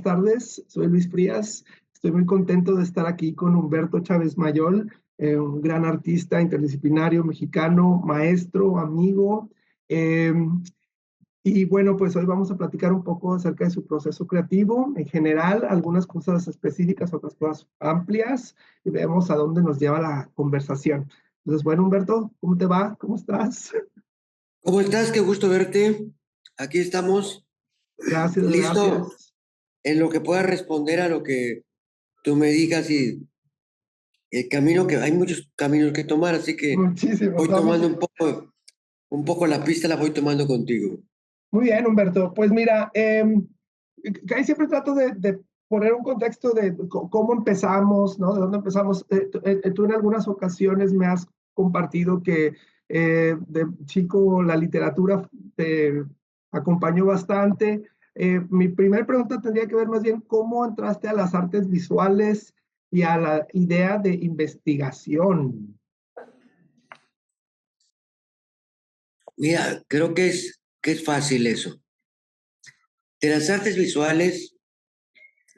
tardes. Soy Luis Frías. Estoy muy contento de estar aquí con Humberto Chávez Mayol, un gran artista interdisciplinario mexicano, maestro, amigo. Eh, y bueno, pues hoy vamos a platicar un poco acerca de su proceso creativo, en general, algunas cosas específicas, otras cosas amplias, y vemos a dónde nos lleva la conversación. Entonces, bueno, Humberto, ¿cómo te va? ¿Cómo estás? ¿Cómo estás? Qué gusto verte. Aquí estamos, Gracias, listo gracias. en lo que pueda responder a lo que tú me digas y el camino que hay muchos caminos que tomar, así que Muchísimos. voy Vamos. tomando un poco la pista, la voy tomando contigo. Muy bien, Humberto. Pues mira, casi siempre trato de poner un contexto de cómo empezamos, ¿no? De dónde empezamos. Tú en algunas ocasiones me has compartido que de chico la literatura te acompañó bastante. Mi primera pregunta tendría que ver más bien cómo entraste a las artes visuales y a la idea de investigación. Mira, creo que es fácil eso. De las artes visuales,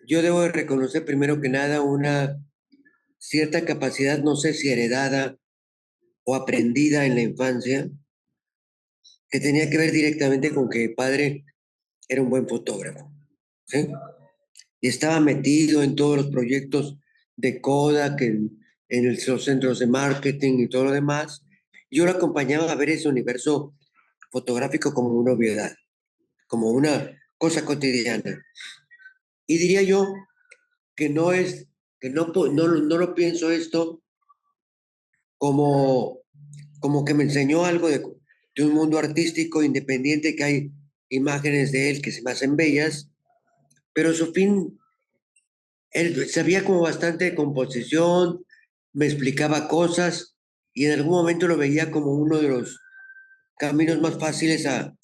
yo debo de reconocer primero que nada una cierta capacidad, no sé si heredada o aprendida en la infancia, que tenía que ver directamente con que mi padre era un buen fotógrafo, ¿sí? Y estaba metido en todos los proyectos de Kodak, en los centros de marketing y todo lo demás. Yo lo acompañaba a ver ese universo fotográfico como una obviedad, como una cosa cotidiana. Y diría yo que no es, que no lo pienso esto como, como que me enseñó algo de un mundo artístico independiente, que hay imágenes de él que se me hacen bellas, pero su fin, él sabía como bastante de composición, me explicaba cosas y en algún momento lo veía como uno de los caminos más fáciles a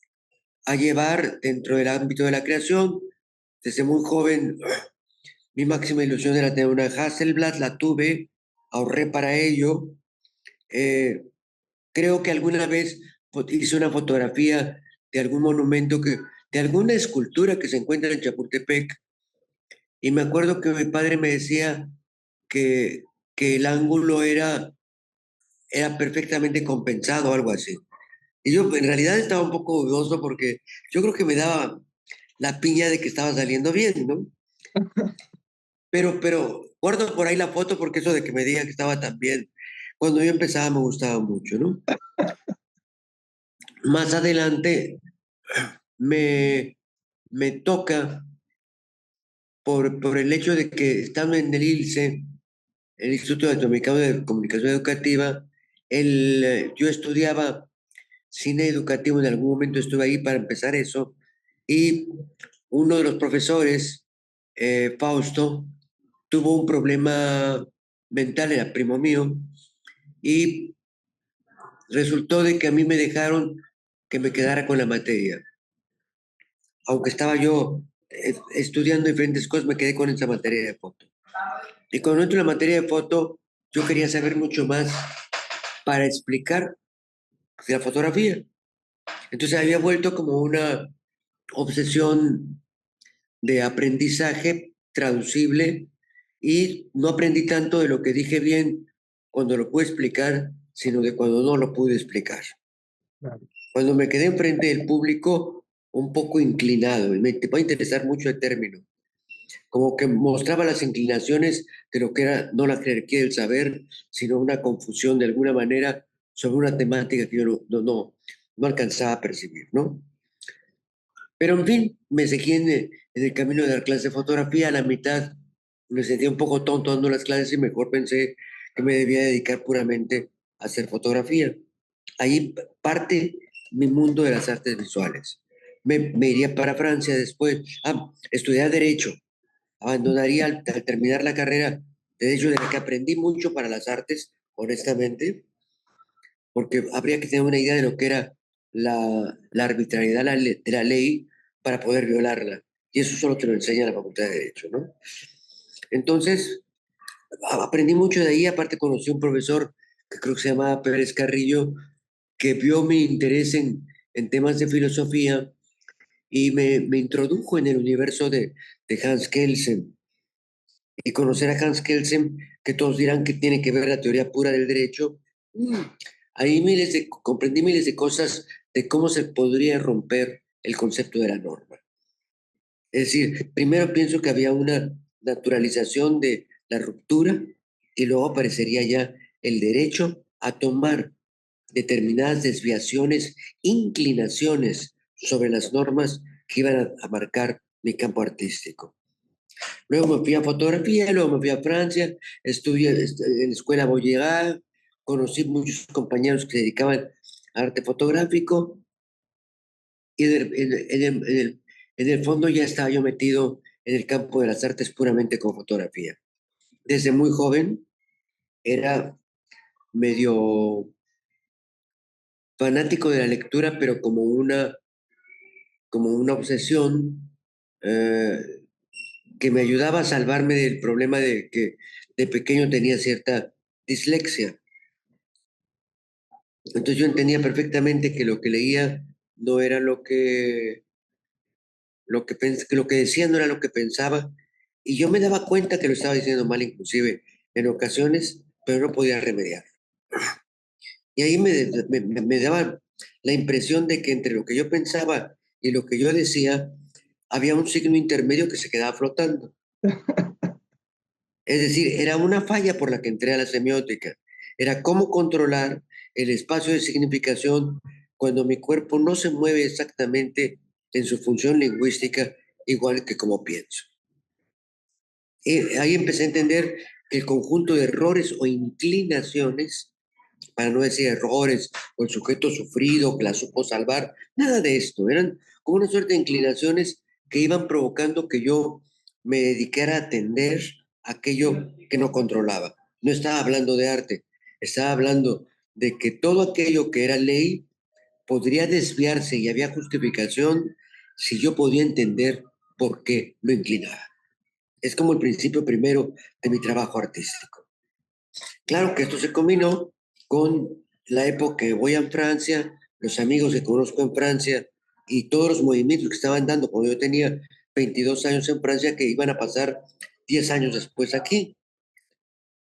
llevar dentro del ámbito de la creación. Desde muy joven, mi máxima ilusión era tener una Hasselblad, la tuve, ahorré para ello. Eh, Creo que alguna vez hice una fotografía de algún monumento de alguna escultura que se encuentra en Chapultepec. Y me acuerdo que mi padre me decía que, que el ángulo era perfectamente compensado o algo así. Y yo en realidad estaba un poco dudoso porque yo creo que me daba la piña de que estaba saliendo bien, ¿no? Pero guardo por ahí la foto porque eso de que me diga que estaba tan bien, cuando yo empezaba me gustaba mucho, ¿no? Más adelante me, me toca por el hecho de que estando en el ILCE, el Instituto Latinoamericano de Comunicación Educativa, yo estudiaba cine educativo, en algún momento estuve ahí para empezar eso, y uno de los profesores, Fausto, tuvo un problema mental, era primo mío, y resultó de que a mí me dejaron que me quedara con la materia. Aunque estaba yo estudiando diferentes cosas, me quedé con esa materia de foto. Y cuando entro en la materia de foto, yo quería saber mucho más para explicar la fotografía. Entonces había vuelto como una obsesión de aprendizaje traducible y no aprendí tanto de lo que dije bien cuando lo pude explicar, sino de cuando no lo pude explicar. Claro. Cuando me quedé enfrente del público, un poco inclinado, y te va a interesar mucho el término, como que mostraba las inclinaciones de lo que era no la jerarquía del saber, sino una confusión de alguna manera sobre una temática que yo no alcanzaba a percibir, ¿no? Pero en fin, me seguí en el camino de dar clases de fotografía. A la mitad me sentía un poco tonto dando las clases y mejor pensé que me debía dedicar puramente a hacer fotografía. Ahí parte mi mundo de las artes visuales. Me iría para Francia después, estudiar Derecho. Abandonaría al terminar la carrera de Derecho, de la que aprendí mucho para las artes, honestamente, porque habría que tener una idea de lo que era la arbitrariedad de la ley para poder violarla. Y eso solo te lo enseña la Facultad de Derecho, ¿no? Entonces, aprendí mucho de ahí. Aparte, conocí un profesor que creo que se llamaba Pérez Carrillo, que vio mi interés en temas de filosofía y me introdujo en el universo de Hans Kelsen. Y conocer a Hans Kelsen, que todos dirán que tiene que ver la teoría pura del derecho, mm, ahí comprendí miles de cosas de cómo se podría romper el concepto de la norma. Es decir, primero pienso que había una naturalización de la ruptura y luego aparecería ya el derecho a tomar determinadas desviaciones, inclinaciones sobre las normas que iban a marcar mi campo artístico. Luego me fui a fotografía, luego me fui a Francia, estudié en la escuela Vaugirard, conocí muchos compañeros que se dedicaban a arte fotográfico y en el fondo ya estaba yo metido en el campo de las artes puramente con fotografía. Desde muy joven era medio fanático de la lectura, pero como una obsesión eh, que me ayudaba a salvarme del problema de que de pequeño tenía cierta dislexia. Entonces yo entendía perfectamente que lo que leía no era que lo que decía no era lo que pensaba, y yo me daba cuenta que lo estaba diciendo mal inclusive en ocasiones, pero no podía remediar. Y ahí me daba la impresión de que entre lo que yo pensaba y lo que yo decía, había un signo intermedio que se quedaba flotando. Es decir, era una falla por la que entré a la semiótica. Era cómo controlar el espacio de significación cuando mi cuerpo no se mueve exactamente en su función lingüística igual que como pienso. Y ahí empecé a entender que el conjunto de errores o inclinaciones, para no decir errores, o el sujeto sufrido que la supo salvar, nada de esto, eran como una suerte de inclinaciones que iban provocando que yo me dedicara a atender aquello que no controlaba. No estaba hablando de arte, estaba hablando de que todo aquello que era ley podría desviarse y había justificación si yo podía entender por qué lo inclinaba. Es como el principio primero de mi trabajo artístico. Claro que esto se combinó con la época que voy a Francia, los amigos que conozco en Francia y todos los movimientos que estaban dando cuando yo tenía 22 años en Francia que iban a pasar 10 años después aquí.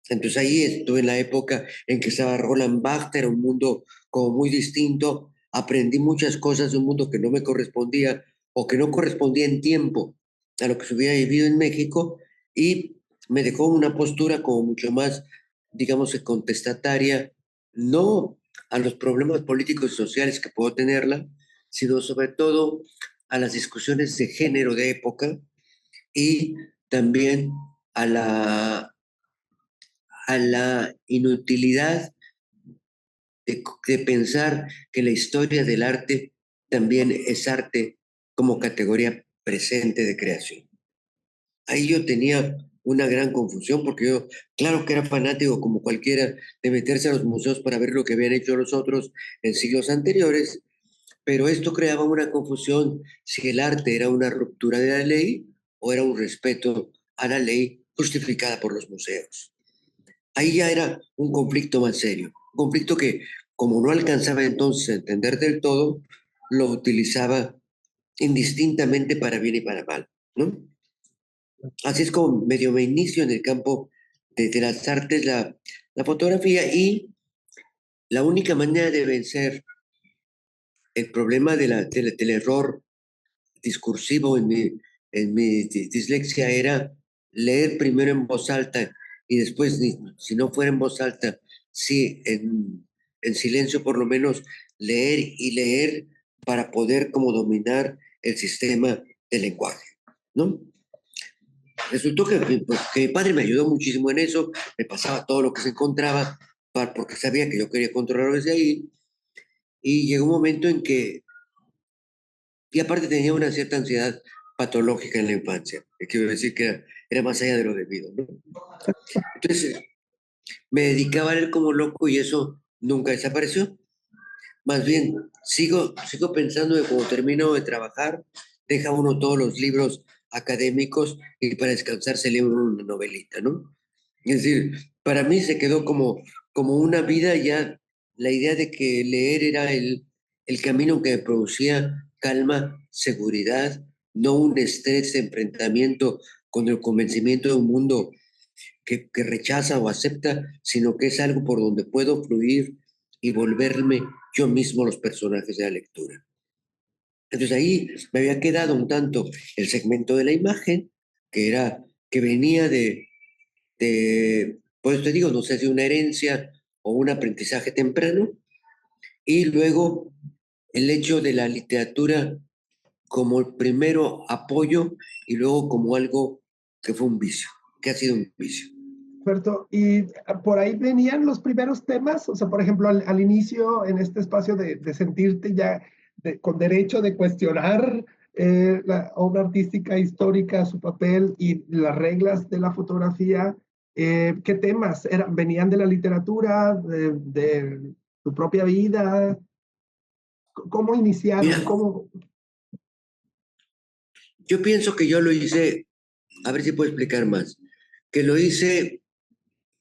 Entonces ahí estuve en la época en que estaba Roland Barthes, era un mundo como muy distinto, aprendí muchas cosas de un mundo que no me correspondía o que no correspondía en tiempo a lo que se hubiera vivido en México y me dejó una postura como mucho más, digamos, contestataria, no a los problemas políticos y sociales que puedo tenerla, sino sobre todo a las discusiones de género de época y también a la inutilidad de pensar que la historia del arte también es arte como categoría presente de creación. Ahí yo tenía una gran confusión porque yo, claro que era fanático como cualquiera de meterse a los museos para ver lo que habían hecho los otros en siglos anteriores, pero esto creaba una confusión si el arte era una ruptura de la ley o era un respeto a la ley justificada por los museos. Ahí ya era un conflicto más serio, un conflicto que, como no alcanzaba entonces a entender del todo, lo utilizaba indistintamente para bien y para mal, ¿no? Así es como medio me inicio en el campo de las artes, la fotografía, y la única manera de vencer el problema del error discursivo en mi dislexia era leer primero en voz alta y después, si no fuera en voz alta, sí en silencio por lo menos, leer y leer para poder como dominar el sistema del lenguaje, ¿no? Resultó que mi padre me ayudó muchísimo en eso, me pasaba todo lo que se encontraba, porque sabía que yo quería controlarlo desde ahí, y llegó un momento en que y aparte tenía una cierta ansiedad patológica en la infancia, que quiero decir que era más allá de lo debido, ¿no? Entonces me dedicaba a leer como loco y eso nunca desapareció. Más bien, sigo pensando que cuando termino de trabajar, deja uno todos los libros académicos y para descansar se lee uno una novelita, ¿no? Es decir, para mí se quedó como una vida ya, la idea de que leer era el camino que me producía calma, seguridad, no un estrés de enfrentamiento con el convencimiento de un mundo que rechaza o acepta, sino que es algo por donde puedo fluir y volverme yo mismo los personajes de la lectura. Entonces ahí me había quedado un tanto el segmento de la imagen, que venía pues te digo, no sé si una herencia o un aprendizaje temprano, y luego el hecho de la literatura como el primero apoyo y luego como algo que fue un vicio, que ha sido un vicio. Roberto, y por ahí venían los primeros temas, o sea, por ejemplo, al inicio, en este espacio de sentirte ya con derecho de cuestionar la obra artística histórica, su papel y las reglas de la fotografía, ¿qué temas eran? ¿Venían de la literatura, de tu propia vida? ¿Cómo iniciaron? Mira, ¿Cómo? yo pienso que yo lo hice, a ver si puedo explicar más, que lo hice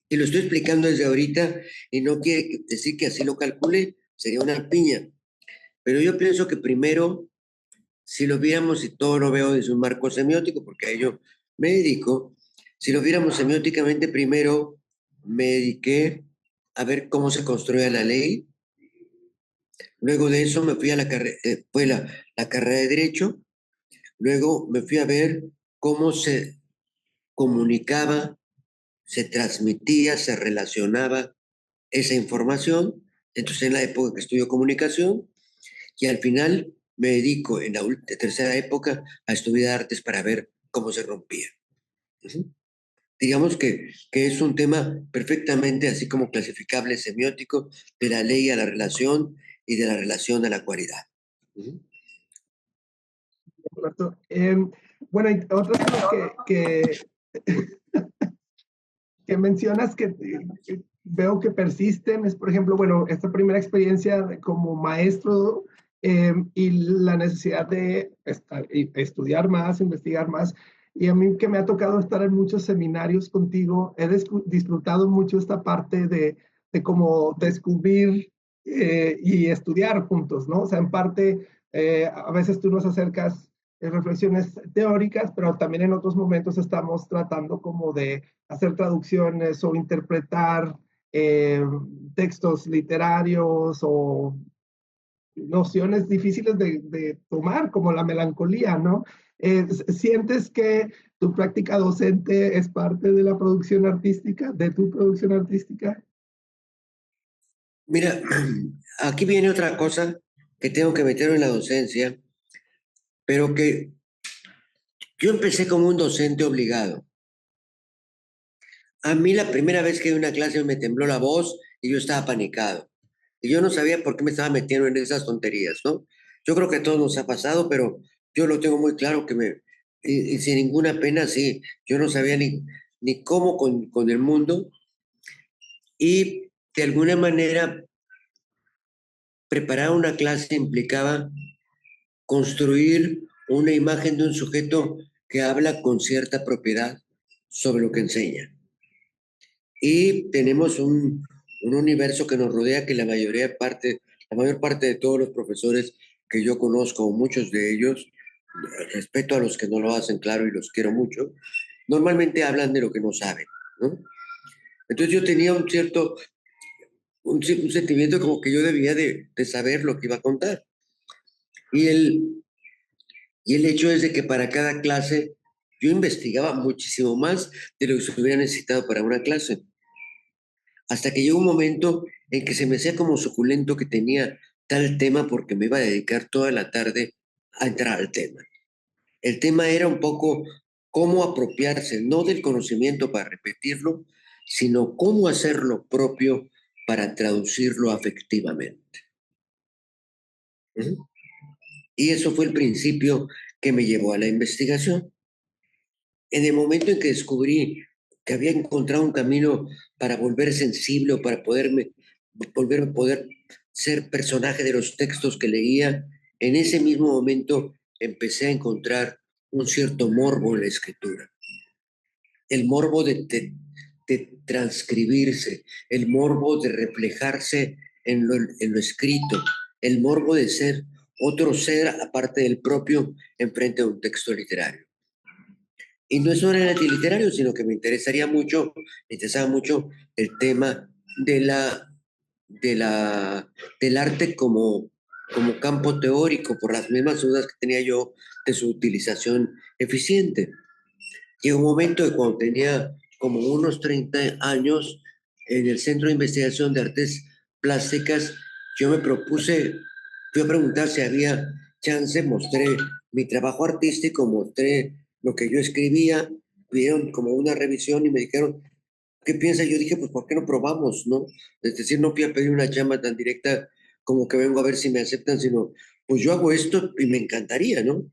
y lo estoy explicando desde ahorita y no quiere decir que así lo calculé, sería una piña, pero yo pienso que primero, si lo viéramos, y todo lo veo desde un marco semiótico, porque a ello me dedico, si lo viéramos semióticamente, primero me dediqué a ver cómo se construía la ley. Luego de eso me fui a fue la carrera de Derecho. Luego me fui a ver cómo se comunicaba, se transmitía, se relacionaba esa información. Entonces, en la época que estudio comunicación, y al final me dedico en la tercera época a estudiar artes para ver cómo se rompía. Ujú. Digamos que es un tema perfectamente así como clasificable semiótico de la ley a la relación y de la relación a la cualidad. Ujú. Roberto? Bueno, y otros temas que mencionas que veo que persisten es, por ejemplo, bueno, esta primera experiencia como maestro y la necesidad de estudiar más, investigar más. Y a mí que me ha tocado estar en muchos seminarios contigo, he disfrutado mucho esta parte de cómo descubrir y estudiar juntos, ¿no? O sea, en parte, a veces tú nos acercas reflexiones teóricas, pero también en otros momentos estamos tratando como de hacer traducciones o interpretar eh, textos literarios o nociones difíciles de tomar, como la melancolía, ¿no? ¿Sientes que tu práctica docente es parte de la producción artística, de tu producción artística? Mira, aquí viene otra cosa que tengo que meter en la docencia, pero que yo empecé como un docente obligado. A mí la primera vez que di una clase me tembló la voz y yo estaba panicado. Y yo no sabía por qué me estaba metiendo en esas tonterías, ¿no? Yo creo que a todos nos ha pasado, pero yo lo tengo muy claro y sin ninguna pena, sí, yo no sabía ni cómo con el mundo y de alguna manera preparar una clase implicaba construir una imagen de un sujeto que habla con cierta propiedad sobre lo que enseña. Y tenemos un universo que nos rodea que la mayor parte de todos los profesores que yo conozco, o muchos de ellos, respeto a los que no lo hacen, claro, y los quiero mucho, normalmente hablan de lo que no saben, ¿no? Entonces yo tenía un sentimiento como que yo debía de saber lo que iba a contar. Y y el hecho es de que para cada clase yo investigaba muchísimo más de lo que se hubiera necesitado para una clase. Hasta que llegó un momento en que se me hacía como suculento que tenía tal tema porque me iba a dedicar toda la tarde a entrar al tema. El tema era un poco cómo apropiarse, no del conocimiento para repetirlo, sino cómo hacerlo propio para traducirlo afectivamente. ¿Mm? Y eso fue el principio que me llevó a la investigación. En el momento en que descubrí que había encontrado un camino para volver sensible o para volver a poder ser personaje de los textos que leía, en ese mismo momento empecé a encontrar un cierto morbo en la escritura. El morbo de transcribirse, el morbo de reflejarse en lo escrito, el morbo de ser otro ser aparte del propio enfrente de un texto literario. Y no es solamente literario, sino que me interesaba mucho el tema de del arte como campo teórico, por las mismas dudas que tenía yo de su utilización eficiente. Llegó un momento que cuando tenía como unos 30 años, en el Centro de Investigación de Artes Plásticas, yo me propuse, fui a preguntar si había chance, mostré mi trabajo artístico, mostré lo que yo escribía, pidieron como una revisión y me dijeron, ¿qué piensas? Yo dije, pues, ¿por qué no probamos, no? Es decir, no fui a pedir una chamba tan directa como que vengo a ver si me aceptan, sino, pues yo hago esto y me encantaría, ¿no?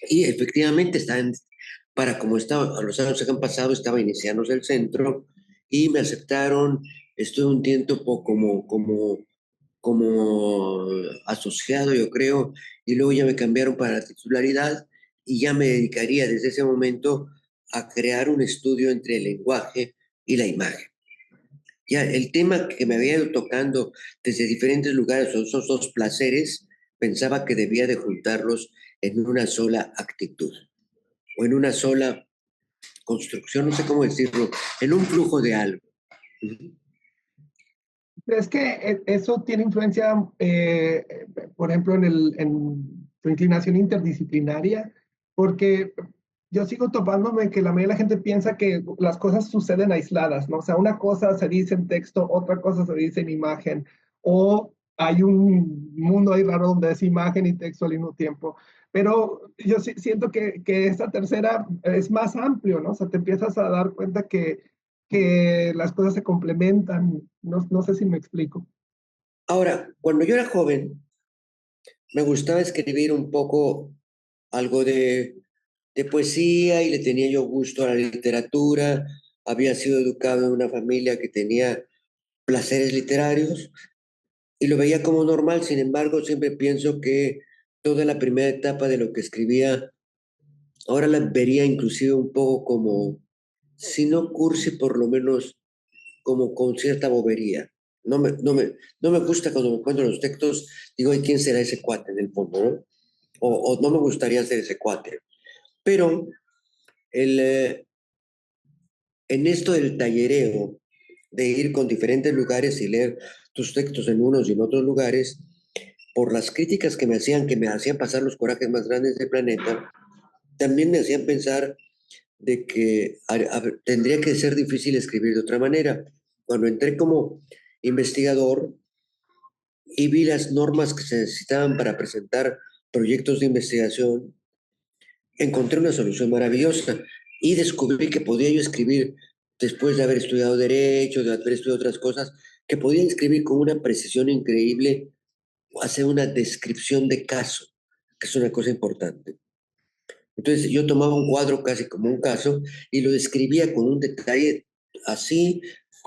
Y efectivamente para como estaba, a los años que han pasado, estaba iniciándose el centro y me aceptaron, estuve un tiempo como asociado, yo creo, y luego ya me cambiaron para la titularidad y ya me dedicaría desde ese momento a crear un estudio entre el lenguaje y la imagen. Ya el tema que me había ido tocando desde diferentes lugares, esos dos placeres, pensaba que debía de juntarlos en una sola actitud o en una sola construcción, no sé cómo decirlo, en un flujo de algo. ¿Crees que eso tiene influencia, por ejemplo, en tu inclinación interdisciplinaria? Porque yo sigo topándome que la mayoría de la gente piensa que las cosas suceden aisladas, ¿no? O sea, una cosa se dice en texto, otra cosa se dice en imagen, o hay un mundo ahí raro donde es imagen y texto al mismo tiempo. Pero yo siento que esta tercera es más amplio, ¿no? O sea, te empiezas a dar cuenta que las cosas se complementan. No, no sé si me explico. Ahora, cuando yo era joven, me gustaba escribir un poco algo de poesía y le tenía yo gusto a la literatura. Había sido educado en una familia que tenía placeres literarios y lo veía como normal. Sin embargo, siempre pienso que toda la primera etapa de lo que escribía, ahora la vería inclusive un poco como, si no cursi, por lo menos como con cierta bobería. No me gusta cuando me encuentro los textos, digo, ¿y quién será ese cuate en el fondo, no? O no me gustaría ser ese cuate. Pero el, en esto del tallereo, de ir con diferentes lugares y leer tus textos en unos y en otros lugares, por las críticas que me hacían pasar los corajes más grandes del planeta, también me hacían pensar de que tendría que ser difícil escribir de otra manera. Cuando entré como investigador y vi las normas que se necesitaban para presentar proyectos de investigación, encontré una solución maravillosa y descubrí que podía yo escribir, después de haber estudiado derecho, de haber estudiado otras cosas, que podía escribir con una precisión increíble, hacer una descripción de caso, que es una cosa importante. Entonces yo tomaba un cuadro casi como un caso y lo describía con un detalle así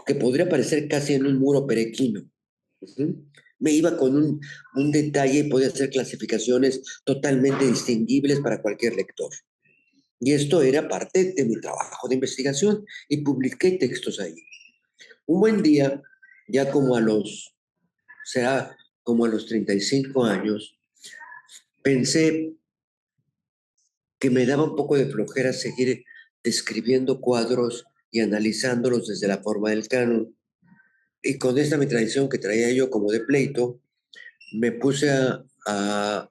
que podría parecer casi en un muro perequino. Ujú. Me iba con un detalle y podía hacer clasificaciones totalmente distinguibles para cualquier lector. Y esto era parte de mi trabajo de investigación y publiqué textos ahí. Un buen día, ya será como a los 35 años, pensé que me daba un poco de flojera seguir describiendo cuadros y analizándolos desde la forma del canon. Y con esta mi tradición que traía yo como de pleito, me puse a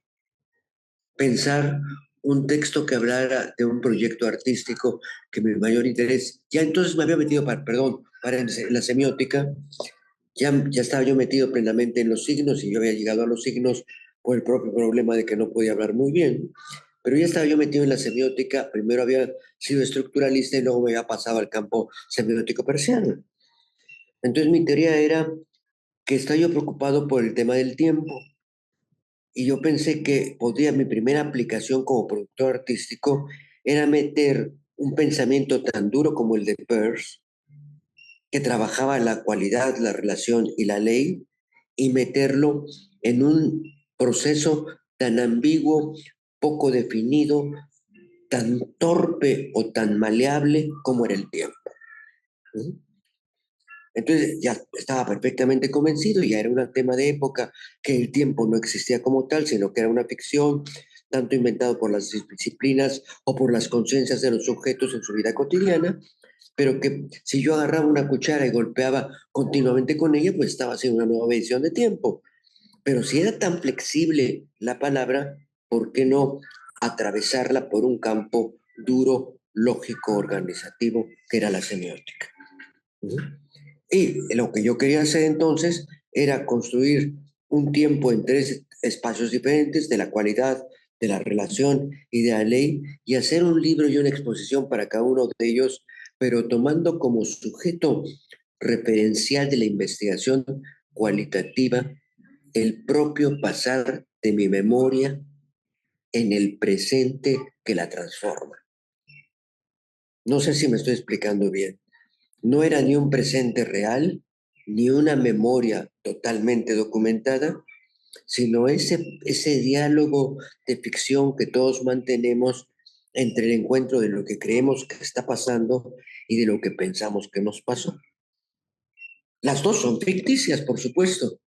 pensar un texto que hablara de un proyecto artístico que mi mayor interés, ya entonces me había metido, perdón, para en la semiótica, ya estaba yo metido plenamente en los signos y yo había llegado a los signos por el propio problema de que no podía hablar muy bien, pero ya estaba yo metido en la semiótica, primero había sido estructuralista y luego me había pasado al campo semiótico persiano. Entonces mi teoría era que estaba yo preocupado por el tema del tiempo y yo pensé que mi primera aplicación como productor artístico era meter un pensamiento tan duro como el de Peirce, que trabajaba la cualidad, la relación y la ley, y meterlo en un proceso tan ambiguo, poco definido, tan torpe o tan maleable como era el tiempo. ¿Sí? Entonces ya estaba perfectamente convencido, ya era un tema de época, que el tiempo no existía como tal, sino que era una ficción, tanto inventado por las disciplinas o por las conciencias de los sujetos en su vida cotidiana, pero que si yo agarraba una cuchara y golpeaba continuamente con ella, pues estaba haciendo una nueva medición de tiempo. Pero si era tan flexible la palabra, ¿por qué no atravesarla por un campo duro, lógico, organizativo, que era la semiótica? ¿Mm? Y lo que yo quería hacer entonces era construir un tiempo en tres espacios diferentes de la cualidad, de la relación y de la ley, y hacer un libro y una exposición para cada uno de ellos, pero tomando como sujeto referencial de la investigación cualitativa el propio pasar de mi memoria en el presente que la transforma. No sé si me estoy explicando bien. No era ni un presente real, ni una memoria totalmente documentada, sino ese diálogo de ficción que todos mantenemos entre el encuentro de lo que creemos que está pasando y de lo que pensamos que nos pasó. Las dos son ficticias, por supuesto,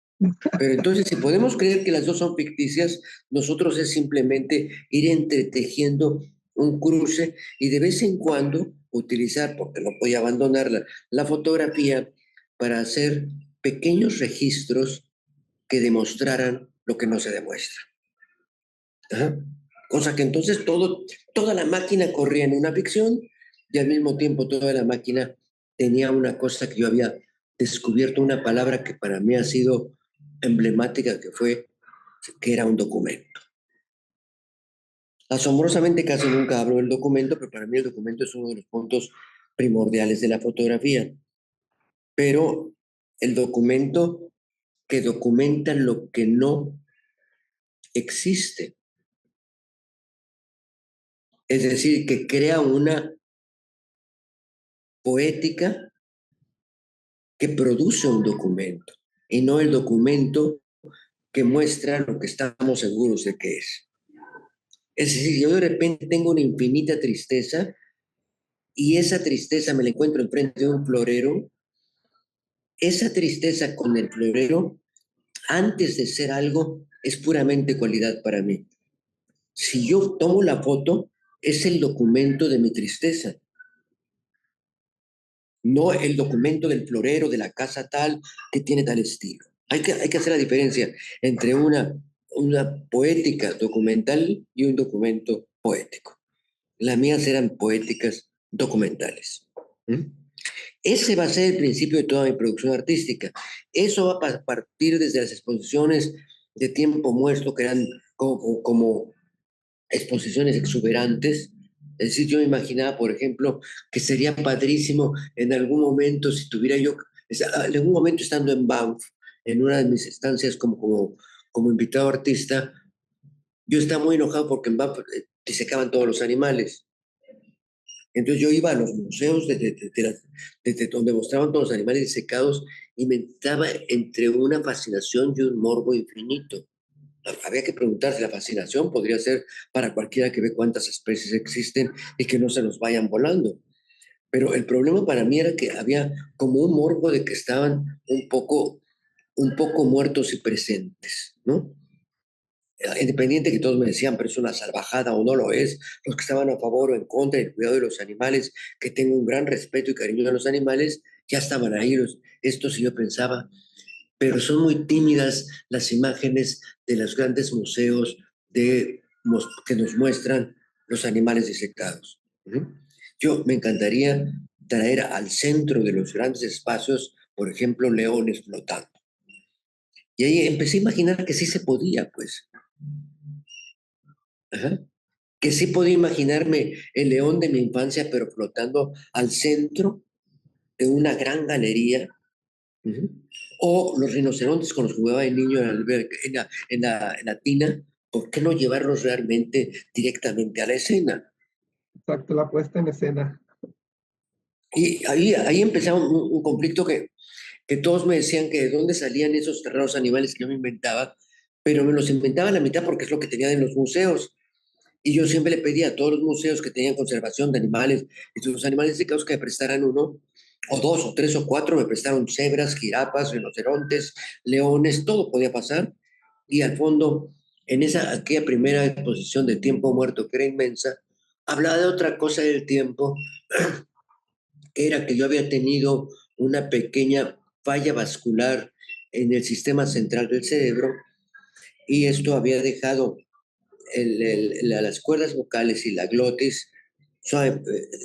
pero entonces si podemos creer que las dos son ficticias, nosotros es simplemente ir entretejiendo un cruce y de vez en cuando utilizar, porque no voy a abandonar la fotografía, para hacer pequeños registros que demostraran lo que no se demuestra. Ajá. Cosa que entonces toda la máquina corría en una ficción y al mismo tiempo toda la máquina tenía una cosa que yo había descubierto, una palabra que para mí ha sido emblemática, que era un documento. Asombrosamente casi nunca hablo del documento, pero para mí el documento es uno de los puntos primordiales de la fotografía. Pero el documento que documenta lo que no existe, es decir, que crea una poética que produce un documento y no el documento que muestra lo que estamos seguros de que es. Es decir, yo de repente tengo una infinita tristeza y esa tristeza me la encuentro enfrente de un florero, esa tristeza con el florero, antes de ser algo, es puramente cualidad para mí. Si yo tomo la foto, es el documento de mi tristeza, no el documento del florero, de la casa tal, que tiene tal estilo. Hay que hacer la diferencia entre una poética documental y un documento poético. Las mías eran poéticas documentales. ¿Mm? Ese va a ser el principio de toda mi producción artística. Eso va a partir desde las exposiciones de tiempo muerto, que eran como exposiciones exuberantes. Es decir, yo me imaginaba, por ejemplo, que sería padrísimo en algún momento, si tuviera yo, en algún momento estando en Banff, en una de mis estancias como invitado artista, yo estaba muy enojado porque en Banff disecaban todos los animales. Entonces yo iba a los museos desde donde mostraban todos los animales disecados y me estaba entre una fascinación y un morbo infinito. Había que preguntarse, la fascinación podría ser para cualquiera que ve cuántas especies existen y que no se nos vayan volando. Pero el problema para mí era que había como un morbo de que estaban un poco muertos y presentes, ¿no? Independiente que todos me decían, pero es una salvajada o no lo es, los que estaban a favor o en contra del cuidado de los animales, que tengo un gran respeto y cariño a los animales, ya estaban ahí estos y yo pensaba, pero son muy tímidas las imágenes de los grandes museos que nos muestran los animales disecados. ¿Uh? Yo me encantaría traer al centro de los grandes espacios, por ejemplo, leones flotando. Y ahí empecé a imaginar que sí se podía, pues. Ajá. Que sí podía imaginarme el león de mi infancia, pero flotando al centro de una gran galería. Ujú. O los rinocerontes con los que jugaba el niño en la, alberca- en la tina, ¿por qué no llevarlos realmente directamente a la escena? Exacto, la puesta en escena. Y ahí empezaba un conflicto que todos me decían que de dónde salían esos raros animales que yo me inventaba, pero me los inventaba a la mitad porque es lo que tenían en los museos. Y yo siempre le pedía a todos los museos que tenían conservación de animales y sus animales disecados que me prestaran uno, o dos, o tres, o cuatro, me prestaron cebras, jirafas, rinocerontes, leones, todo podía pasar. Y al fondo, en aquella primera exposición de Tiempo Muerto, que era inmensa, hablaba de otra cosa del tiempo, que era que yo había tenido una pequeña falla vascular en el sistema central del cerebro y esto había dejado las cuerdas vocales y la glotis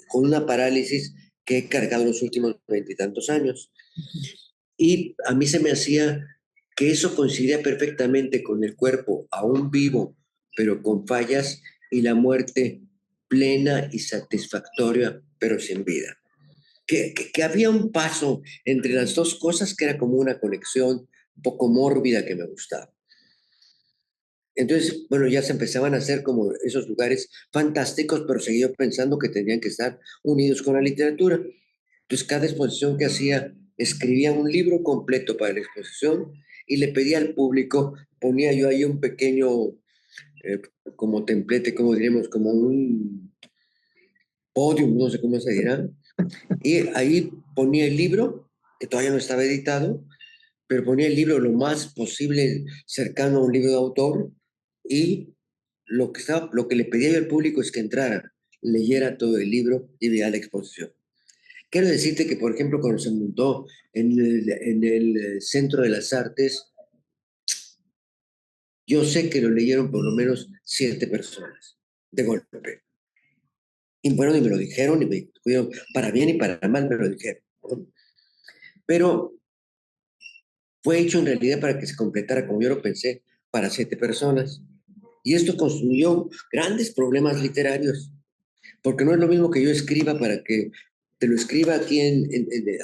con una parálisis que he cargado los últimos veintitantos años. Y a mí se me hacía que eso coincidía perfectamente con el cuerpo aún vivo, pero con fallas, y la muerte plena y satisfactoria, pero sin vida. Que había un paso entre las dos cosas que era como una conexión un poco mórbida que me gustaba. Entonces, bueno, ya se empezaban a hacer como esos lugares fantásticos, pero seguía pensando que tenían que estar unidos con la literatura. Entonces, cada exposición que hacía, escribía un libro completo para la exposición y le pedía al público, ponía yo ahí un pequeño, eh, como templete, como diríamos, como un podium, no sé cómo se dirá, y ahí ponía el libro, que todavía no estaba editado, pero ponía el libro lo más posible cercano a un libro de autor y lo que le pedía yo al público es que entrara, leyera todo el libro y viera la exposición. Quiero decirte que, por ejemplo, cuando se montó en el Centro de las Artes, yo sé que lo leyeron por lo menos 7 personas de golpe. Y bueno, y me lo dijeron, y me dijeron, para bien y para mal me lo dijeron, ¿no? Pero fue hecho en realidad para que se completara, como yo lo pensé, para 7 personas. Y esto construyó grandes problemas literarios, porque no es lo mismo que yo escriba para que te lo escriba aquí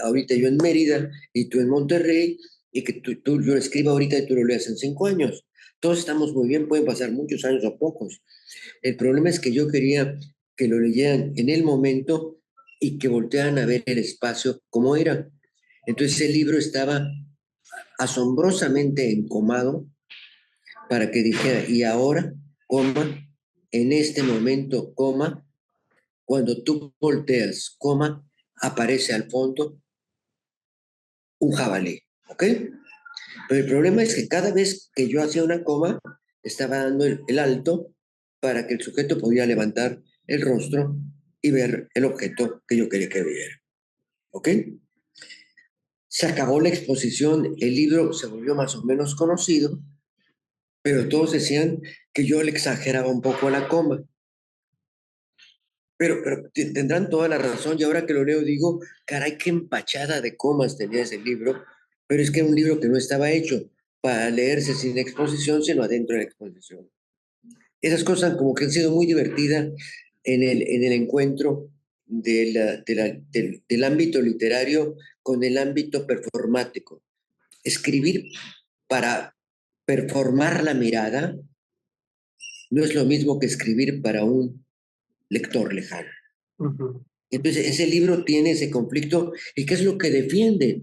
ahorita yo en Mérida y tú en Monterrey, y que yo lo escriba ahorita y tú lo leas en 5 años. Todos estamos muy bien, pueden pasar muchos años o pocos. El problema es que yo quería que lo leyeran en el momento y que voltearan a ver el espacio como era. Entonces el libro estaba asombrosamente encomado para que dijera, y ahora, coma, en este momento, coma, cuando tú volteas, coma, aparece al fondo un jabalí, ¿ok? Pero el problema es que cada vez que yo hacía una coma, estaba dando el alto para que el sujeto pudiera levantar el rostro y ver el objeto que yo quería que viera, ¿ok? Se acabó la exposición, el libro se volvió más o menos conocido, pero todos decían que yo le exageraba un poco a la coma. Pero tendrán toda la razón, y ahora que lo leo digo, caray, qué empachada de comas tenía ese libro, pero es que era un libro que no estaba hecho para leerse sin exposición, sino adentro de la exposición. Esas cosas como que han sido muy divertidas en el encuentro del ámbito literario con el ámbito performático. Escribir para performar la mirada no es lo mismo que escribir para un lector lejano. Ujú. Entonces, ese libro tiene ese conflicto, y qué es lo que defiende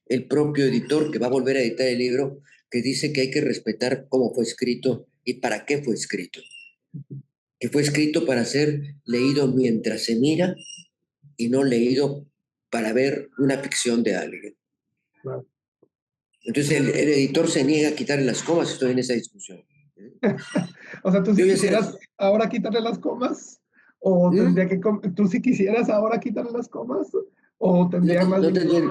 el propio editor que va a volver a editar el libro, que dice que hay que respetar cómo fue escrito y para qué fue escrito. Que fue escrito para ser leído mientras se mira y no leído para ver una ficción de alguien. Claro. Entonces, el editor se niega a quitarle las comas, estoy en esa discusión. O sea, ¿tú sí Yo ya sé, quisieras ahora quitarle las comas? ¿O tendría ¿Mm? que, tú sí quisieras ahora quitarle las comas? ¿O No, tendría más no bien tendría,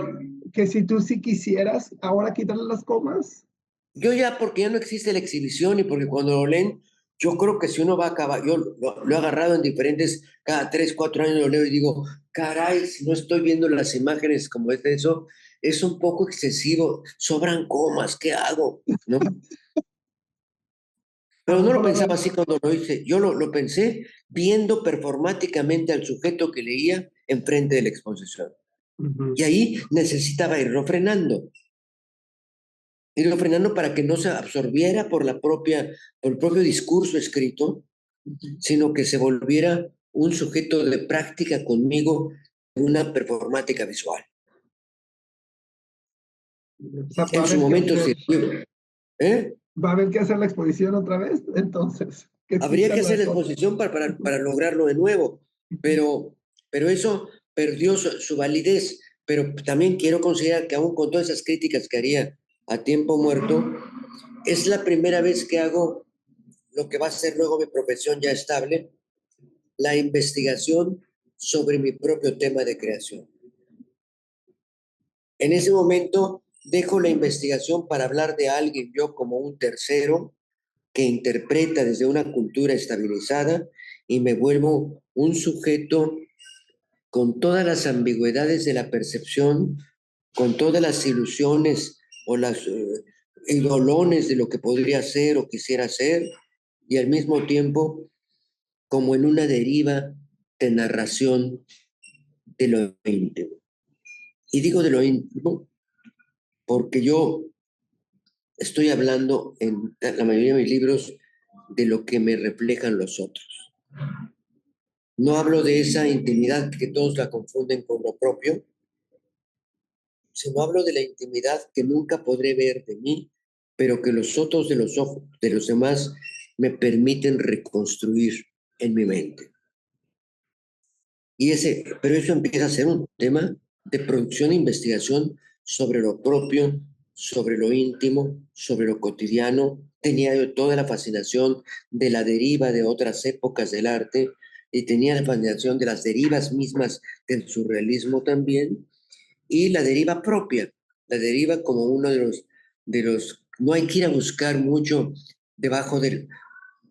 que si tú sí quisieras ahora quitarle las comas? yo ya, porque ya no existe la exhibición y porque cuando lo leen, yo creo que si uno va a acabar, yo lo he agarrado en diferentes, cada 3, 4 años lo leo y digo, caray, si no estoy viendo las imágenes como es de eso, es un poco excesivo, sobran comas, ¿qué hago? ¿No? A Pero lo no lo mejor pensaba ahora. así cuando lo hice, yo lo pensé viendo performáticamente al sujeto que leía enfrente de la exposición. Ujú, Y ahí necesitaba irlo frenando. Irlo frenando para que no se absorbiera por el propio discurso escrito, ujú. sino que se volviera un sujeto de práctica conmigo en una performática visual. O sea, En su momento sirvió, ¿eh? va a haber que hacer la exposición otra vez, entonces, que Habría que quitarle hacer las la cosas. exposición para lograrlo de nuevo, pero, pero eso perdió su validez, pero también quiero considerar que aún con todas esas críticas que haría a tiempo muerto, es la primera vez que hago lo que va a ser luego mi profesión ya estable, la investigación sobre mi propio tema de creación. En ese momento dejo la investigación para hablar de alguien yo como un tercero que interpreta desde una cultura estabilizada y me vuelvo un sujeto con todas las ambigüedades de la percepción, con todas las ilusiones o las idolones de lo que podría ser o quisiera ser, y al mismo tiempo como en una deriva de narración de lo íntimo. Y digo de lo íntimo porque yo estoy hablando en la mayoría de mis libros de lo que me reflejan los otros. No hablo de esa intimidad que todos la confunden con lo propio, sino hablo de la intimidad que nunca podré ver de mí, pero que los otros de los ojos de los demás me permiten reconstruir en mi mente. Pero eso empieza a ser un tema de producción e investigación sobre lo propio, sobre lo íntimo, sobre lo cotidiano. Tenía yo toda la fascinación de la deriva de otras épocas del arte y tenía la fascinación de las derivas mismas del surrealismo también y la deriva propia, la deriva como uno no hay que ir a buscar mucho debajo de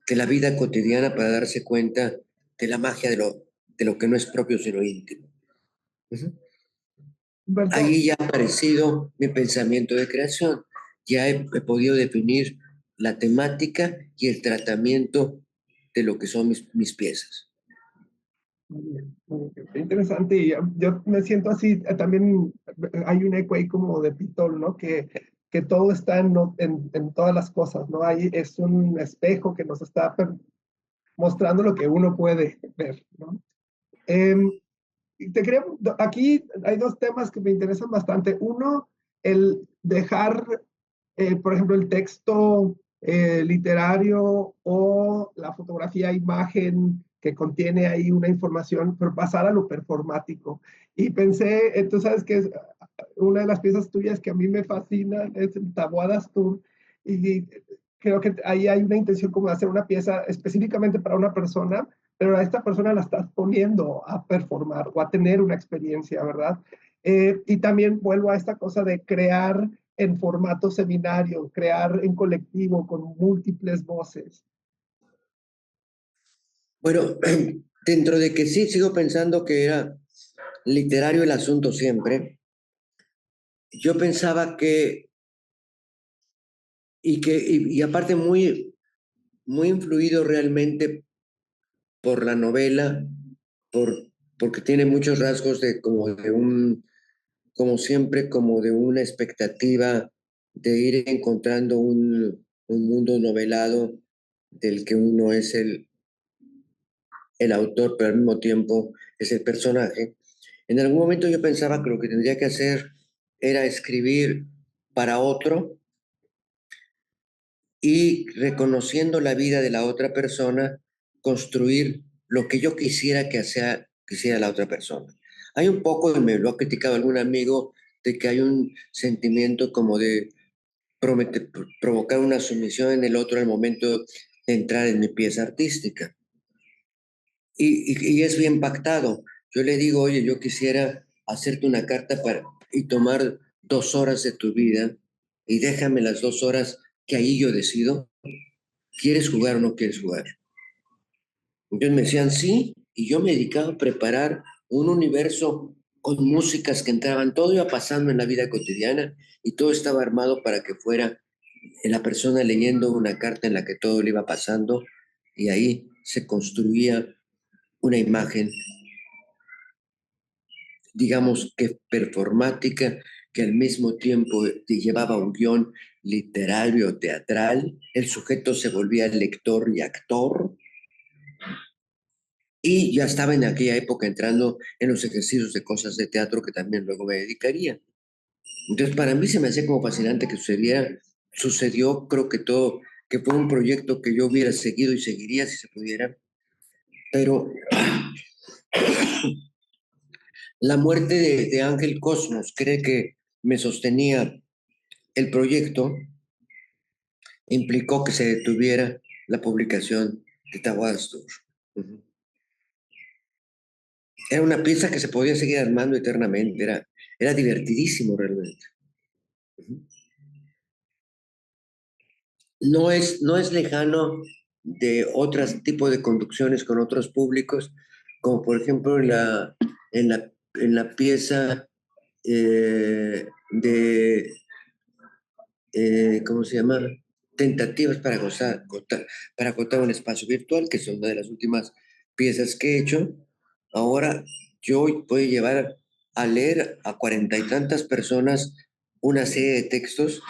la vida cotidiana para darse cuenta de la magia de lo que no es propio sino íntimo. Ujú. Humberto, Ahí ya ha aparecido mi pensamiento de creación, ya he podido definir la temática y el tratamiento de lo que son mis piezas. muy bien, muy bien. Qué interesante. Y yo me siento así, también hay un eco ahí como de Pitol, ¿no? Que todo está en todas las cosas, ¿no? Ahí es un espejo que nos está mostrando lo que uno puede ver, ¿no? Em, y aquí hay dos temas que me interesan bastante. Uno, el dejar, por ejemplo, el texto literario o la fotografía, imagen que contiene ahí una información, pero pasar a lo performático. Y pensé, tú sabes que es una de las piezas tuyas que a mí me fascina, es el Taboadas Tour, y creo que ahí hay una intención como de hacer una pieza específicamente para una persona, pero a esta persona la estás poniendo a performar o a tener una experiencia, ¿verdad? Y también vuelvo a esta cosa de crear en formato seminario, crear en colectivo con múltiples voces. Bueno, dentro de que sí sigo pensando que era literario el asunto siempre, yo pensaba y aparte muy influido realmente por la novela, porque tiene muchos rasgos de como siempre, como de una expectativa de ir encontrando un mundo novelado del que uno es el autor, pero al mismo tiempo es el personaje. En algún momento yo pensaba que lo que tendría que hacer era escribir para otro y reconociendo la vida de la otra persona, construir lo que yo quisiera quisiera la otra persona. Hay un poco, y me lo ha criticado algún amigo, de que hay un sentimiento como de provocar una sumisión en el otro al momento de entrar en mi pieza artística. Y es bien pactado. Yo le digo, oye, yo quisiera hacerte una carta y tomar 2 horas de tu vida y déjame las 2 horas que ahí yo decido. ¿Quieres jugar o no quieres jugar? Entonces me decían sí, y yo me dedicaba a preparar un universo con músicas que entraban, todo iba pasando en la vida cotidiana y todo estaba armado para que fuera la persona leyendo una carta en la que todo le iba pasando y ahí se construía una imagen, digamos que performática, que al mismo tiempo te llevaba un guión literario, teatral, el sujeto se volvía lector y actor. Y ya estaba en aquella época entrando en los ejercicios de cosas de teatro que también luego me dedicaría. Entonces, para mí se me hacía como fascinante que sucediera. Sucedió, creo que todo, que fue un proyecto que yo hubiera seguido y seguiría si se pudiera. Pero La muerte de Ángel Cosmos, cree que me sostenía el proyecto, implicó que se detuviera la publicación de Tahuastur. Ujú. Era una pieza que se podía seguir armando eternamente, era divertidísimo realmente. Ujú. No es lejano de otros tipos de conducciones con otros públicos, como por ejemplo en la pieza de ¿cómo se llama? Tentativas para contar un espacio virtual, que son una de las últimas piezas que he hecho. Ahora yo voy a llevar a leer a 40 y tantas personas una serie de textos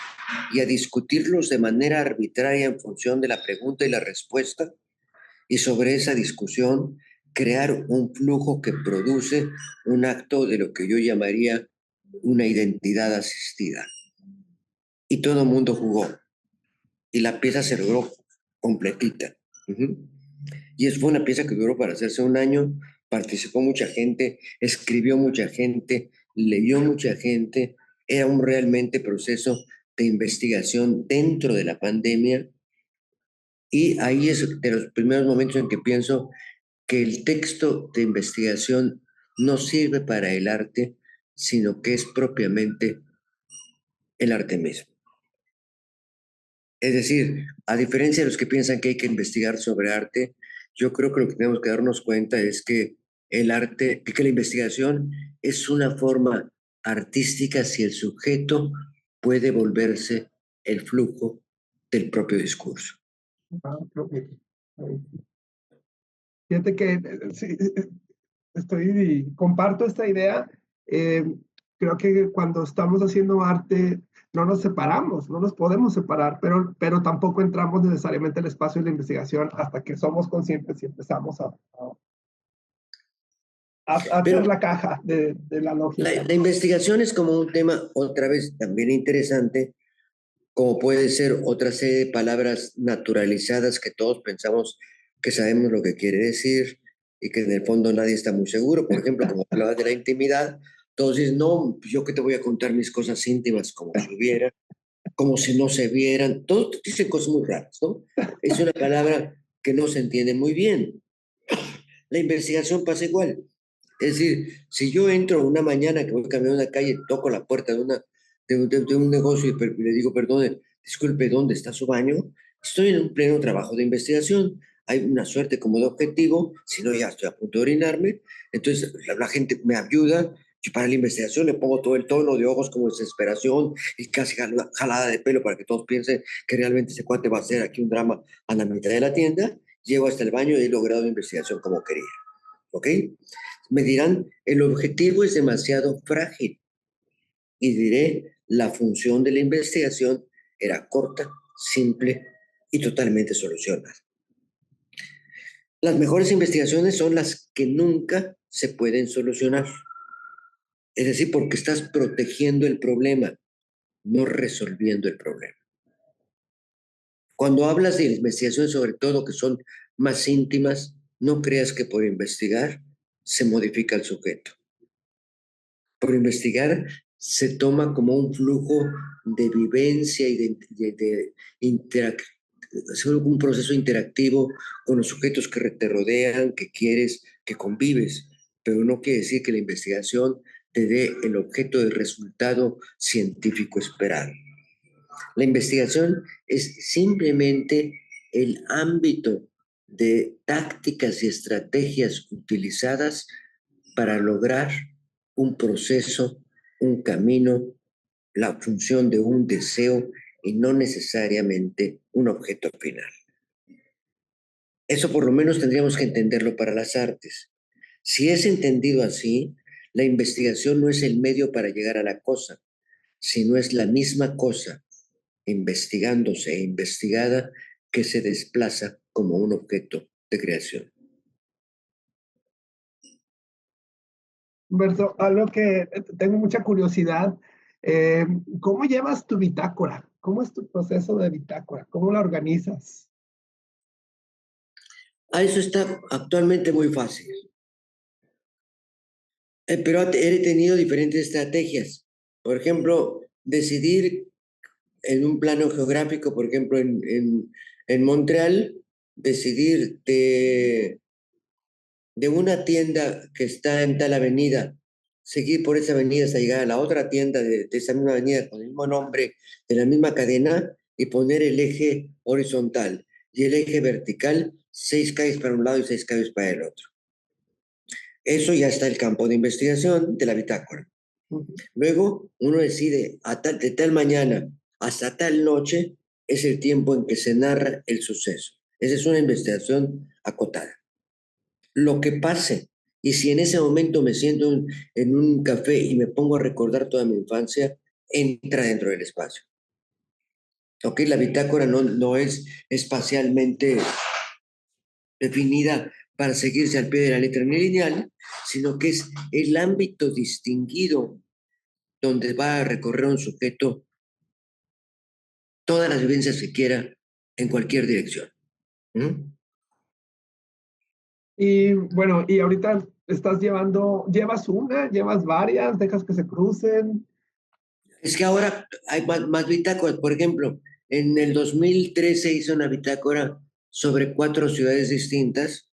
y a discutirlos de manera arbitraria en función de la pregunta y la respuesta, y sobre esa discusión crear un flujo que produce un acto de lo que yo llamaría una identidad asistida. Y todo el mundo jugó y la pieza se logró completita. Ujú. Y fue una pieza que duró para hacerse un año, participó mucha gente, escribió mucha gente, leyó mucha gente, era un realmente proceso de investigación dentro de la pandemia, y ahí es de los primeros momentos en que pienso que el texto de investigación no sirve para el arte, sino que es propiamente el arte mismo. Es decir, a diferencia de los que piensan que hay que investigar sobre arte, yo creo que lo que tenemos que darnos cuenta es que el arte, que la investigación es una forma artística si el sujeto puede volverse el flujo del propio discurso. Creo que, fíjate que sí, comparto esta idea. Eh, Creo que cuando estamos haciendo arte no nos separamos, no nos podemos separar, pero tampoco entramos necesariamente al espacio de la investigación hasta que somos conscientes y empezamos a Pero hacer la caja de la la, lógica. la investigación es como un tema, otra vez, también interesante, como puede ser otra serie de palabras naturalizadas que todos pensamos que sabemos lo que quiere decir y que en el fondo nadie está muy seguro. Por ejemplo, como hablabas de la intimidad, todos dicen, no, pues yo que te voy a contar mis cosas íntimas como si hubiera, como si no se vieran. Todos dicen cosas muy raras, ¿no? Es una palabra que no se entiende muy bien. La investigación pasa igual. Es decir, si yo entro una mañana que voy caminando en la calle, toco la puerta de un negocio y le digo, perdone, disculpe, ¿dónde está su baño? Estoy en un pleno trabajo de investigación. Hay una suerte como de objetivo, si no ya estoy a punto de orinarme. Entonces la gente me ayuda. Yo para la investigación le pongo todo el tono de ojos como desesperación y casi jalada de pelo para que todos piensen que realmente ese cuate va a hacer aquí un drama a la mitad de la tienda. Llego hasta el baño y he logrado la investigación como quería. ¿Ok? Me dirán, el objetivo es demasiado frágil, y diré, la función de la investigación era corta, simple y totalmente solucionada. Las mejores investigaciones son las que nunca se pueden solucionar. Es decir, porque estás protegiendo el problema, no resolviendo el problema. Cuando hablas de investigaciones, sobre todo que son más íntimas, no creas que por investigar se modifica el sujeto. Por investigar se toma como un flujo de vivencia y es un proceso interactivo con los sujetos que te rodean, que quieres, que convives, pero no quiere decir que la investigación te dé el objeto de resultado científico esperado. La investigación es simplemente el ámbito de tácticas y estrategias utilizadas para lograr un proceso, un camino, la función de un deseo y no necesariamente un objeto final. Eso por lo menos tendríamos que entenderlo para las artes. Si es entendido así, la investigación no es el medio para llegar a la cosa, sino es la misma cosa, investigándose e investigada, que se desplaza como un objeto de creación. Humberto, algo que tengo mucha curiosidad, ¿cómo llevas tu bitácora? ¿Cómo es tu proceso de bitácora? ¿Cómo la organizas? Eso está actualmente muy fácil. Pero he tenido diferentes estrategias. Por ejemplo, decidir en un plano geográfico, por ejemplo, en Montreal, decidir de una tienda que está en tal avenida, seguir por esa avenida hasta llegar a la otra tienda de esa misma avenida con el mismo nombre, de la misma cadena, y poner el eje horizontal y el eje vertical, 6 calles para un lado y 6 calles para el otro. Eso ya está el campo de investigación de la bitácora. Luego, uno decide de tal mañana hasta tal noche es el tiempo en que se narra el suceso. Esa es una investigación acotada. Lo que pase, y si en ese momento me siento en un café y me pongo a recordar toda mi infancia, entra dentro del espacio. ¿Ok? La bitácora no es espacialmente definida para seguirse al pie de la letra ni lineal, sino que es el ámbito distinguido donde va a recorrer un sujeto todas las vivencias que quiera en cualquier dirección. ¿Mm? Y bueno, y ahorita llevas una, llevas varias, dejas que se crucen. Es que ahora hay más bitácoras. Por ejemplo, en el 2013 hice una bitácora sobre 4 ciudades distintas,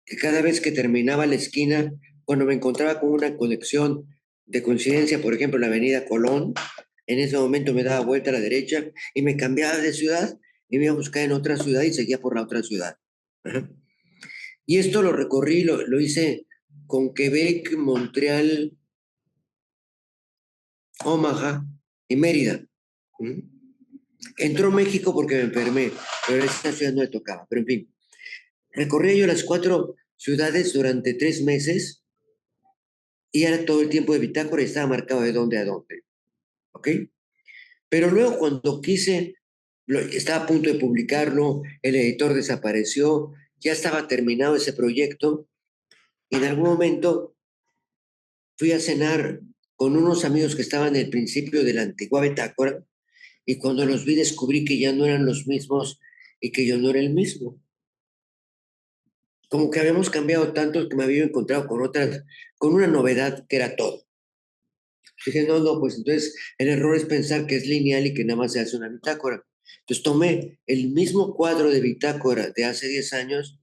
que cada vez que terminaba la esquina, cuando me encontraba con una conexión de coincidencia, por ejemplo, en la avenida Colón, en ese momento me daba vuelta a la derecha y me cambiaba de ciudad y me iba a buscar en otra ciudad y seguía por la otra ciudad. Ajá. Y esto lo recorrí, lo hice con Quebec, Montreal, Omaha y Mérida. ¿Mm? Entró México porque me enfermé, pero esta ciudad no le tocaba. Pero en fin, recorrí yo las 4 ciudades durante 3 meses y era todo el tiempo de bitácora y estaba marcado de dónde a dónde. ¿Ok? Pero luego cuando estaba a punto de publicarlo, el editor desapareció, ya estaba terminado ese proyecto y en algún momento fui a cenar con unos amigos que estaban en el principio de la antigua bitácora y cuando los vi descubrí que ya no eran los mismos y que yo no era el mismo. Como que habíamos cambiado tanto que me había encontrado con una novedad que era todo. Dije, no, pues entonces el error es pensar que es lineal y que nada más se hace una bitácora. Entonces tomé el mismo cuadro de bitácora de hace 10 años,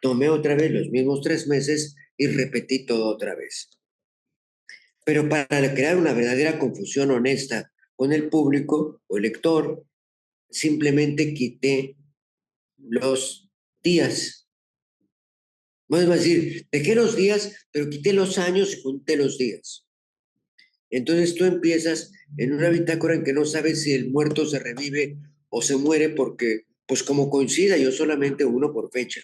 tomé otra vez los mismos 3 meses y repetí todo otra vez. Pero para crear una verdadera confusión honesta con el público o el lector, simplemente quité los días. Vamos a decir, dejé los días, pero quité los años y junté los días. Entonces tú empiezas en una bitácora en que no sabes si el muerto se revive o se muere porque, pues como coincida, yo solamente uno por fecha.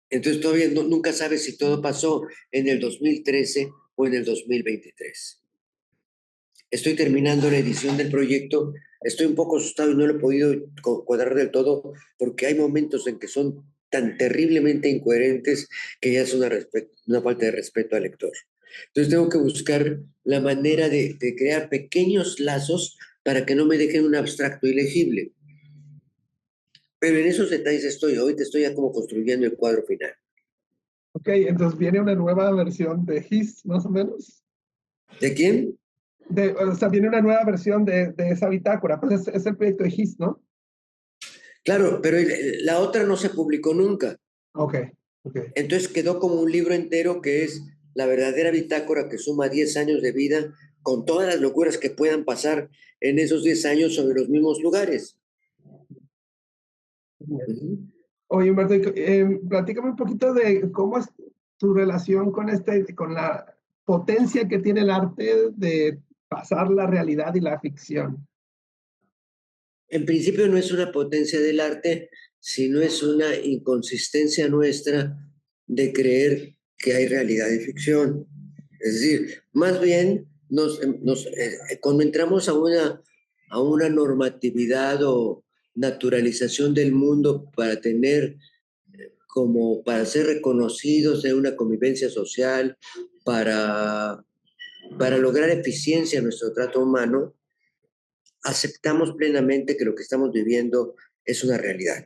Entonces todavía nunca sabes si todo pasó en el 2013 o en el 2023. Estoy terminando la edición del proyecto. Estoy un poco asustado y no lo he podido cuadrar del todo porque hay momentos en que son tan terriblemente incoherentes que ya es una falta de respeto al lector. Entonces tengo que buscar la manera de crear pequeños lazos para que no me dejen un abstracto ilegible. Pero en esos detalles estoy. Hoy te estoy ya como construyendo el cuadro final. Ok, entonces viene una nueva versión de His, más o menos. ¿De quién? O sea, viene una nueva versión de esa bitácora. Pues es el proyecto de His, ¿no? Claro, pero la otra no se publicó nunca. Ok, ok. Entonces quedó como un libro entero que es la verdadera bitácora que suma 10 años de vida con todas las locuras que puedan pasar en esos 10 años sobre los mismos lugares. Ujú. Oye, Humberto, platícame un poquito de cómo es tu relación con la potencia que tiene el arte de pasar la realidad y la ficción. En principio no es una potencia del arte, sino es una inconsistencia nuestra de creer que hay realidad y ficción. Es decir, más bien cuando entramos a una normatividad o naturalización del mundo para tener como para ser reconocidos en una convivencia social, para, para lograr eficiencia en nuestro trato humano, aceptamos plenamente que lo que estamos viviendo es una realidad.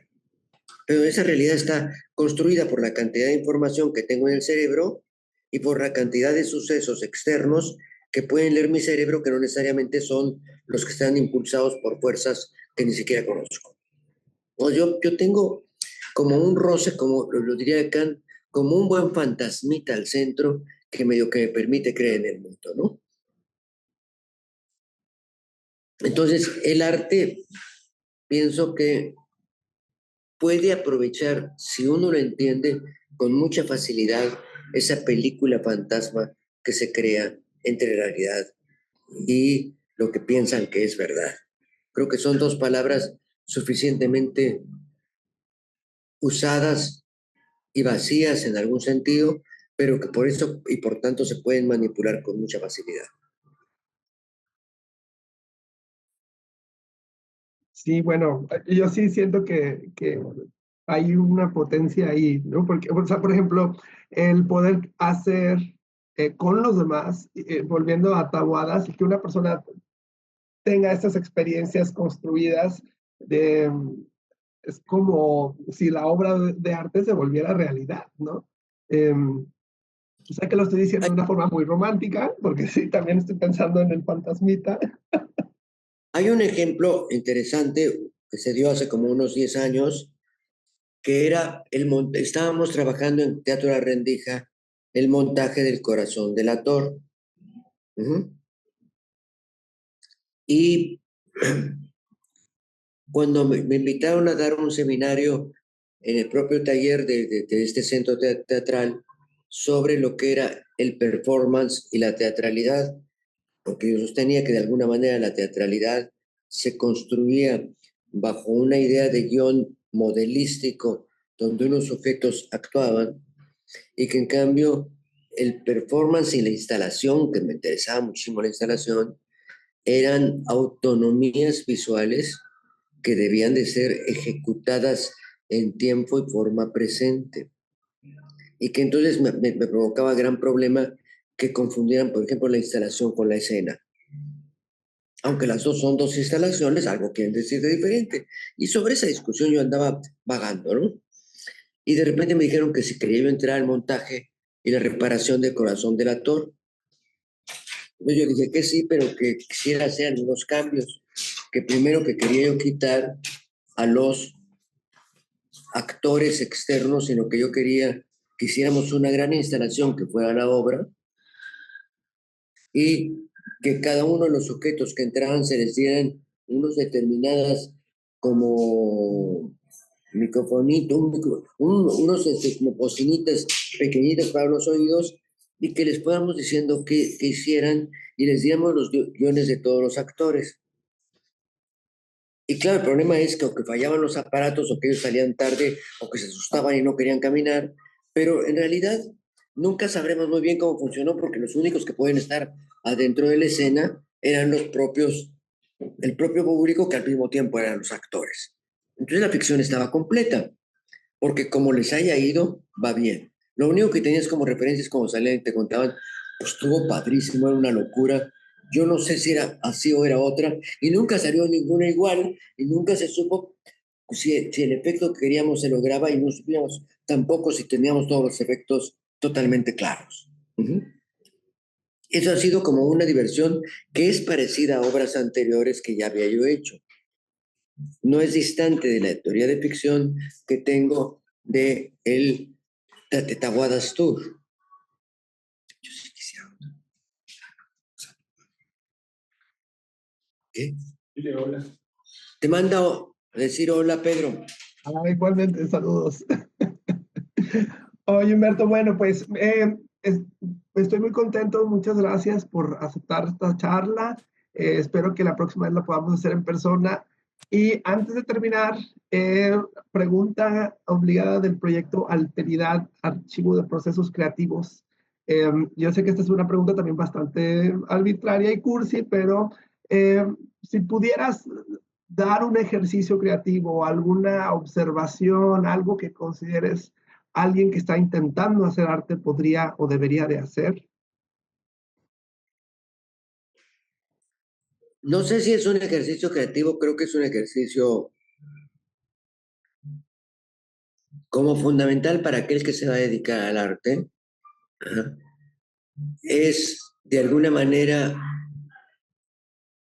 pero esa realidad está construida por la cantidad de información que tengo en el cerebro y por la cantidad de sucesos externos que pueden leer mi cerebro, que no necesariamente son los que están impulsados por fuerzas que ni siquiera conozco. O yo tengo como un roce, como lo diría Kant, como un buen fantasmita al centro que medio que me permite creer en el mundo, ¿no? Entonces, el arte, pienso que puede aprovechar, si uno lo entiende, con mucha facilidad esa película fantasma que se crea entre la realidad y lo que piensan que es verdad. Creo que son dos palabras suficientemente usadas y vacías en algún sentido, pero que por eso y por tanto se pueden manipular con mucha facilidad. Sí, bueno, yo sí siento que hay una potencia ahí, ¿no? Porque, o sea, por ejemplo, el poder hacer con los demás, volviendo a tabuadas, y que una persona tenga estas experiencias construidas de, es como si la obra de arte se volviera realidad, ¿no? Sé que lo estoy diciendo Hay, de una forma muy romántica, porque sí, también estoy pensando en el fantasmita. hay un ejemplo interesante que se dio hace como unos 10 años, que era estábamos trabajando en Teatro La Rendija el montaje del Corazón del Actor. Ujú. Y cuando me invitaron a dar un seminario en el propio taller de este centro teatral sobre lo que era el performance y la teatralidad, porque yo sostenía que de alguna manera la teatralidad se construía bajo una idea de guión modelístico donde unos sujetos actuaban y que en cambio el performance y la instalación, que me interesaba muchísimo la instalación, eran autonomías visuales que debían de ser ejecutadas en tiempo y forma presente. Y que entonces me provocaba gran problema que confundieran, por ejemplo, la instalación con la escena. Aunque las dos son dos instalaciones, algo quieren decir de diferente. Y sobre esa discusión yo andaba vagando, ¿no? Y de repente me dijeron que si quería yo entrar al montaje y la reparación del corazón del actor. Entonces yo dije que sí, pero que quisiera hacer algunos cambios. Que primero que quería yo quitar a los actores externos, sino que yo quería que hiciéramos una gran instalación que fuera la obra y que cada uno de los sujetos que entraban se les dieran unos determinadas como microfonitos, unos como bocinitas pequeñitas para los oídos y que les fuéramos diciendo que hicieran y les diéramos los guiones de todos los actores. Y claro, el problema es que o que fallaban los aparatos, o que ellos salían tarde, o que se asustaban y no querían caminar, pero en realidad nunca sabremos muy bien cómo funcionó porque los únicos que pueden estar adentro de la escena eran los propios, el propio público que al mismo tiempo eran los actores. Entonces la ficción estaba completa, porque como les haya ido, va bien. Lo único que tenías como referencias como salían y te contaban, pues estuvo padrísimo, era una locura. Yo no sé si era así o era otra, y nunca salió ninguna igual, y nunca se supo si el efecto que queríamos se lograba, y no supíamos tampoco si teníamos todos los efectos totalmente claros. Ujú. Eso ha sido como una diversión que es parecida a obras anteriores que ya había yo hecho. No es distante de la teoría de ficción que tengo de el Tahuadas Tour. Yo sí quisiera. ¿Qué? Dile hola. Te manda a decir hola, Pedro. Ah, igualmente, saludos. Oye, Humberto, bueno, pues estoy muy contento. Muchas gracias por aceptar esta charla. Espero que la próxima vez la podamos hacer en persona. Y antes de terminar, pregunta obligada del proyecto Alteridad, Archivo de Procesos Creativos. Yo sé que esta es una pregunta también bastante arbitraria y cursi, pero si pudieras dar un ejercicio creativo, alguna observación, algo que consideres alguien que está intentando hacer arte podría o debería de hacer. No sé si es un ejercicio creativo, creo que es un ejercicio como fundamental para aquel que se va a dedicar al arte, ajá, es de alguna manera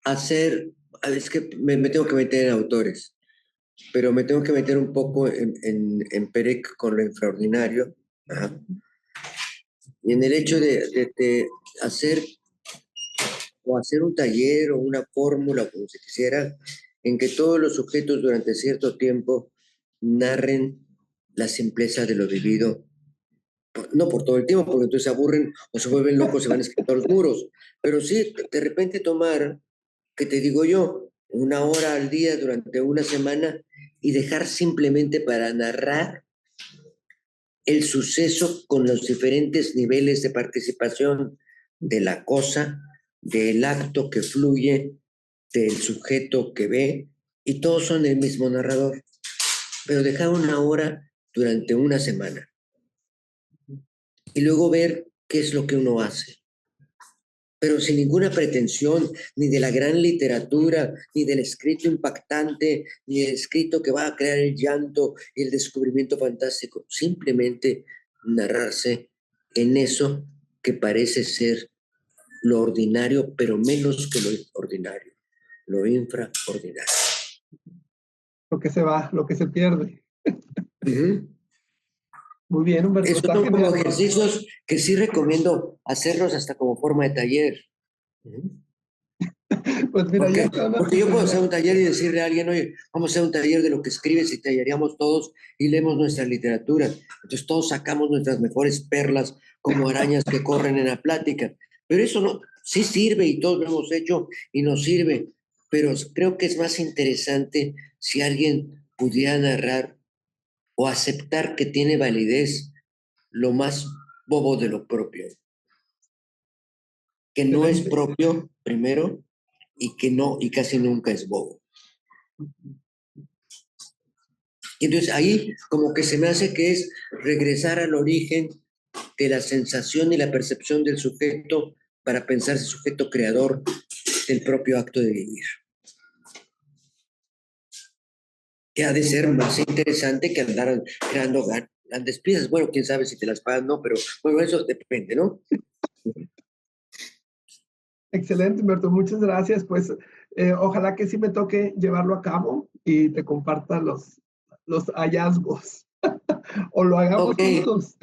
hacer, es que me tengo que meter en autores, pero me tengo que meter un poco en Perec con lo infraordinario, ajá, y en el hecho de hacer o hacer un taller o una fórmula, como se quisiera, en que todos los sujetos durante cierto tiempo narren la simpleza de lo vivido, no por todo el tiempo, porque entonces se aburren o se vuelven locos, se van escrito a los muros, pero sí, de repente tomar, ¿qué te digo yo? Una hora al día durante una semana y dejar simplemente para narrar el suceso con los diferentes niveles de participación de la cosa, del acto que fluye, del sujeto que ve, y todos son el mismo narrador, pero dejar una hora durante una semana y luego ver qué es lo que uno hace, pero sin ninguna pretensión, ni de la gran literatura, ni del escrito impactante, ni del escrito que va a crear el llanto y el descubrimiento fantástico, simplemente narrarse en eso que parece ser lo ordinario, pero menos que lo ordinario, lo infraordinario. Lo que se va, lo que se pierde. Uh-huh. Muy bien, Humberto, Esos está son como genial. ejercicios que sí recomiendo hacerlos hasta como forma de taller. Uh-huh. Pues mira, ya está una Porque yo puedo hacer oportunidad. un taller y decirle a alguien, oye, vamos a hacer un taller de lo que escribes y talleríamos todos y leemos nuestra literatura. Entonces todos sacamos nuestras mejores perlas como arañas que corren en la plática. Pero eso no, sí sirve y todos lo hemos hecho y nos sirve. Pero creo que es más interesante si alguien pudiera narrar o aceptar que tiene validez lo más bobo de lo propio, que no es Excelente. propio primero y que no, y casi nunca es bobo. Y entonces ahí como que se me hace que es regresar al origen de la sensación y la percepción del sujeto para pensarse sujeto creador del propio acto de vivir. Que ha de ser más interesante que andar creando grandes piezas. Bueno, quién sabe si te las pagan, no, pero bueno, eso depende, ¿no? Excelente, Humberto, muchas gracias. Pues ojalá que sí me toque llevarlo a cabo y te comparta los hallazgos o lo hagamos Ok. juntos.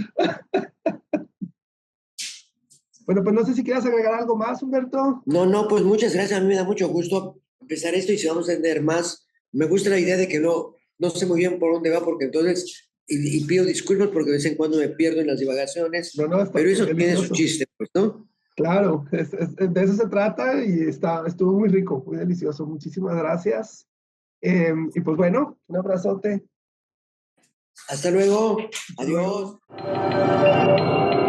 Bueno, pues no sé si quieras agregar algo más, Humberto. No, pues muchas gracias. A mí me da mucho gusto empezar esto y si vamos a entender más, me gusta la idea de que no sé muy bien por dónde va, porque entonces, y pido disculpas porque de vez en cuando me pierdo en las divagaciones, No, no, está pero eso tiene su delicioso. chiste, pues, ¿no? Claro, de eso se trata y estuvo muy rico, muy delicioso. Muchísimas gracias. Y pues bueno, un abrazote. Hasta luego. Hasta Adiós. luego.